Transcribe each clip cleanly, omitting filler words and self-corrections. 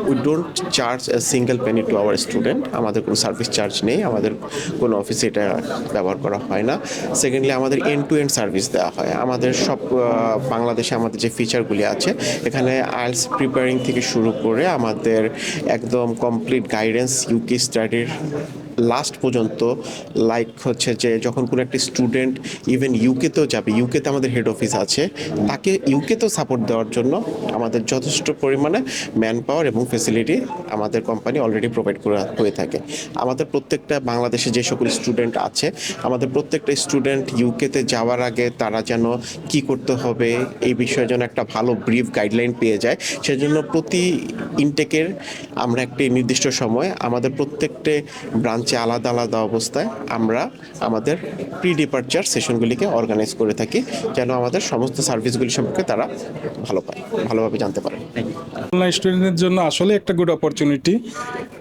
We don't charge a single Penney to our student. আমাদের কোনো service charge নেই, আমাদের কোনো অফিসে এটা ব্যবহার করা হয় না। সেকেন্ডলি আমাদের এন্ড টু এন্ড সার্ভিস দেওয়া হয়। আমাদের সব বাংলাদেশে আমাদের যে ফিচারগুলি আছে এখানে আইএলটিএস প্রিপেয়ারিং থেকে শুরু করে আমাদের একদম কমপ্লিট গাইডেন্স ইউকে স্টাডির লাস্ট পর্যন্ত, লাইক হচ্ছে যে যখন কোনো একটা স্টুডেন্ট ইভেন ইউকেতেও যাবে, ইউকেতে আমাদের হেড অফিস আছে, তাকে ইউকেতেও সাপোর্ট দেওয়ার জন্য আমাদের যথেষ্ট পরিমাণে ম্যান পাওয়ার এবং ফেসিলিটি আমাদের কোম্পানি অলরেডি প্রোভাইড করে হয়ে থাকে। আমাদের প্রত্যেকটা বাংলাদেশে যে সকল স্টুডেন্ট আছে, আমাদের প্রত্যেকটা স্টুডেন্ট ইউকেতে যাওয়ার আগে তারা যেন কি করতে হবে এই বিষয়ে যেন একটা ভালো ব্রিফ গাইডলাইন পেয়ে যায়। সেজন্য প্রতি ইনটেকের আমরা একটি নির্দিষ্ট সময় আমাদের প্রত্যেকটা ব্রাঞ্চে আলাদা আলাদা অবস্থায় আমরা আমাদের প্রি ডিপারচার সেশনগুলিকে অর্গানাইজ করে থাকি, যেন আমাদের সমস্ত সার্ভিসগুলি সম্পর্কে তারা ভালোভাবে জানতে পারে। খুলনা স্টুডেন্টদের জন্য আসলে একটা গুড অপরচুনিটি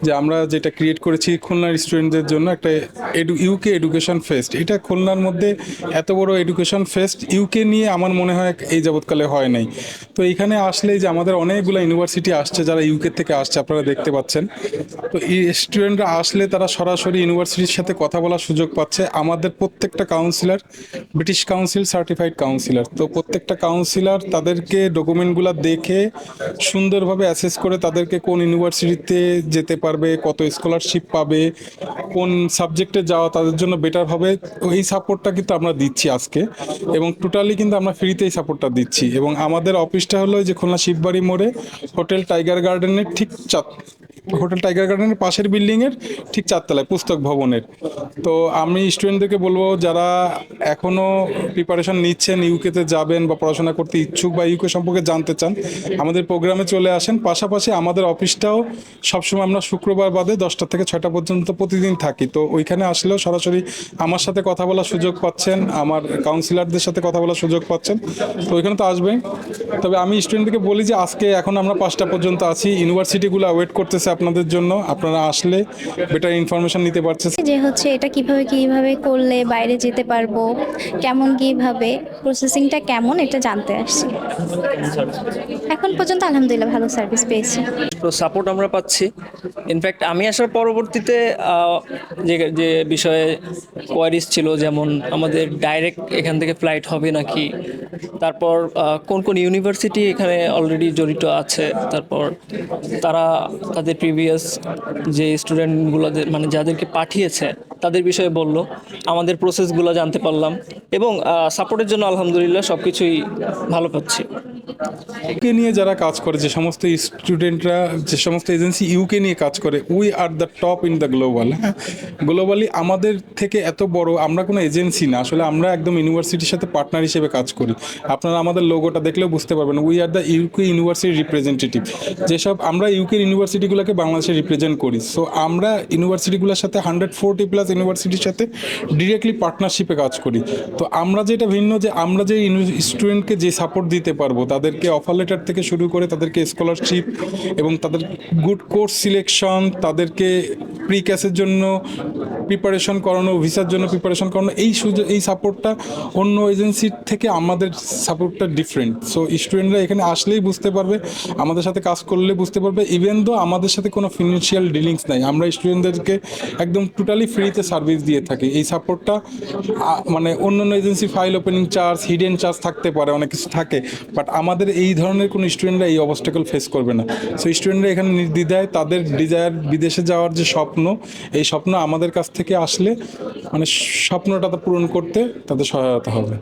যে আমরা যেটা ক্রিয়েট করেছি খুলনার স্টুডেন্টদের জন্য একটা ইউকে এডুকেশন ফেস্ট। এটা খুলনার মধ্যে এত বড় এডুকেশন ফেস্ট ইউকে নিয়ে আমার মনে হয় এই যাবৎকালে হয় নাই। তো এখানে আসলে যে আমাদের অনেকগুলো ইউনিভার্সিটি আসছে যারা ইউকে থেকে আসছে, আপনারা দেখতে পাচ্ছেন। তো এই স্টুডেন্টরা আসলে তারা সরাসরি ইউনিভার্সিটির সাথে কথা বলার সুযোগ পাচ্ছে। আমাদের প্রত্যেকটা councillor British council certified councillor, তো প্রত্যেকটা কাউন্সিলর তাদেরকে ডকুমেন্টগুলো দেখে সুন্দরভাবে অ্যাসেস করে তাদেরকে কোন ইউনিভার্সিটিতে যেতে পারবে, কত স্কলারশিপ পাবে, কোন সাবজেক্টে যাওয়া তাদের জন্য বেটার হবে, এই সাপোর্টটা কিন্তু আমরা দিচ্ছি আজকে। এবং টোটালি কিন্তু আমরা ফ্রিতে এই সাপোর্টটা দিচ্ছি। এবং আমাদের অফিসটা হলো যে খুলনা শিববাড়ি মোড়ে হোটেল টাইগার গার্ডেনের ঠিক হোটেল টাইগার গার্ডেনের পাশের বিল্ডিংয়ের ঠিক 4 তলায় পুস্তক ভবনের। তো আমি স্টুডেন্টদেরকে বলবো যারা এখনও প্রিপারেশন নিচ্ছেন, ইউকেতে যাবেন বা পড়াশোনা করতে ইচ্ছুক বা ইউকে সম্পর্কে জানতে চান, আমাদের প্রোগ্রামে চলে আসেন। পাশাপাশি আমাদের অফিসটাও সবসময় আমরা শুক্রবার বাদে 10টা থেকে 6টা পর্যন্ত প্রতিদিন থাকি। তো ওইখানে আসলেও সরাসরি আমার সাথে কথা বলার সুযোগ পাচ্ছেন, আমার কাউন্সিলরদের সাথে কথা বলার সুযোগ পাচ্ছেন। তো ওইখানে তো আসবেন। তবে আমি স্টুডেন্টদেরকে বলি যে আজকে এখন আমরা 5টা পর্যন্ত আছি, ইউনিভার্সিটিগুলো ওয়েট করতেছে আপনাদের জন্য। আপনারা আসলে বেটার ইনফরমেশন নিতে পারছেন যে হচ্ছে এটা কিভাবে করলে বাইরে যেতে পারবো, কেমন কিভাবে প্রসেসিংটা কেমন, এটা জানতে আসছি। এখন পর্যন্ত আলহামদুলিল্লাহ ভালো সার্ভিস পেয়েছি। তো সাপোর্ট আমরা পাচ্ছি। ইনফ্যাক্ট আমি আসার পরবর্তীতে যে যে বিষয়ে কোয়ারিজ ছিল, যেমন আমাদের ডাইরেক্ট এখান থেকে ফ্লাইট হবে নাকি, তারপর কোন কোন ইউনিভার্সিটি এখানে অলরেডি জড়িত আছে, তারপর তারা তাদের প্রিভিয়াস যে স্টুডেন্টগুলো মানে যাদেরকে পাঠিয়েছে তাদের বিষয়ে বললো, আমাদের প্রসেসগুলো জানতে পারলাম এবং সাপোর্টের জন্য আলহামদুলিল্লাহ সব কিছুই ভালো পাচ্ছি। ইউকে নিয়ে যারা কাজ করে, যে সমস্ত স্টুডেন্টরা, যে সমস্ত এজেন্সি ইউকে নিয়ে কাজ করে, we are the top in the global. হ্যাঁ, গ্লোবালি আমাদের থেকে এত বড় আমরা কোনো এজেন্সি না, আসলে আমরা একদম ইউনিভার্সিটির সাথে পার্টনার হিসেবে কাজ করি। আপনারা আমাদের লোগোটা দেখলেও বুঝতে পারবেন, we are the UK university representative. যেসব আমরা ইউকের ইউনিভার্সিটিগুলোকে বাংলাদেশে রিপ্রেজেন্ট করি। সো আমরা ইউনিভার্সিটিগুলোর সাথে 140+ ইউনিভার্সিটির সাথে ডিরেক্টলি পার্টনারশিপে কাজ করি। তো আমরা যেটা ভিন্ন, যে আমরা যে স্টুডেন্টকে যে সাপোর্ট দিতে পারবো, তাদেরকে অফার লেটার থেকে শুরু করে তাদেরকে স্কলারশিপ এবং তাদের গুড কোর্স সিলেকশন, তাদেরকে প্রি ক্যাসের জন্য প্রিপারেশন করানো, ভিসার জন্য প্রিপারেশন করানো, এই সাপোর্টটা অন্য এজেন্সির থেকে আমাদের সাপোর্টটা ডিফারেন্ট। সো স্টুডেন্টরা এখানে আসলেই বুঝতে পারবে, আমাদের সাথে কাজ করলে বুঝতে পারবে। ইভেন দো আমাদের সাথে কোনো ফিনান্সিয়াল ডিলিংস নাই, আমরা স্টুডেন্টদেরকে একদম টোটালি ফ্রিতে সার্ভিস দিয়ে থাকি। এই সাপোর্টটা মানে অন্য agency file opening charge, hidden charge থাকতে পারে, অনেক কিছু থাকে, বাট আমাদের এই ধরনের কোনো স্টুডেন্টরা এই অবস্টাকল ফেস করবে না। সো স্টুডেন্টরা এখানে নির্দ্বিধায় তাদের ডিজায়ার, বিদেশে যাওয়ার যে স্বপ্ন, এই স্বপ্ন আমাদের কাছ থেকে আসলে মানে স্বপ্নটা পূরণ করতে তাদের সহায়তা হবে।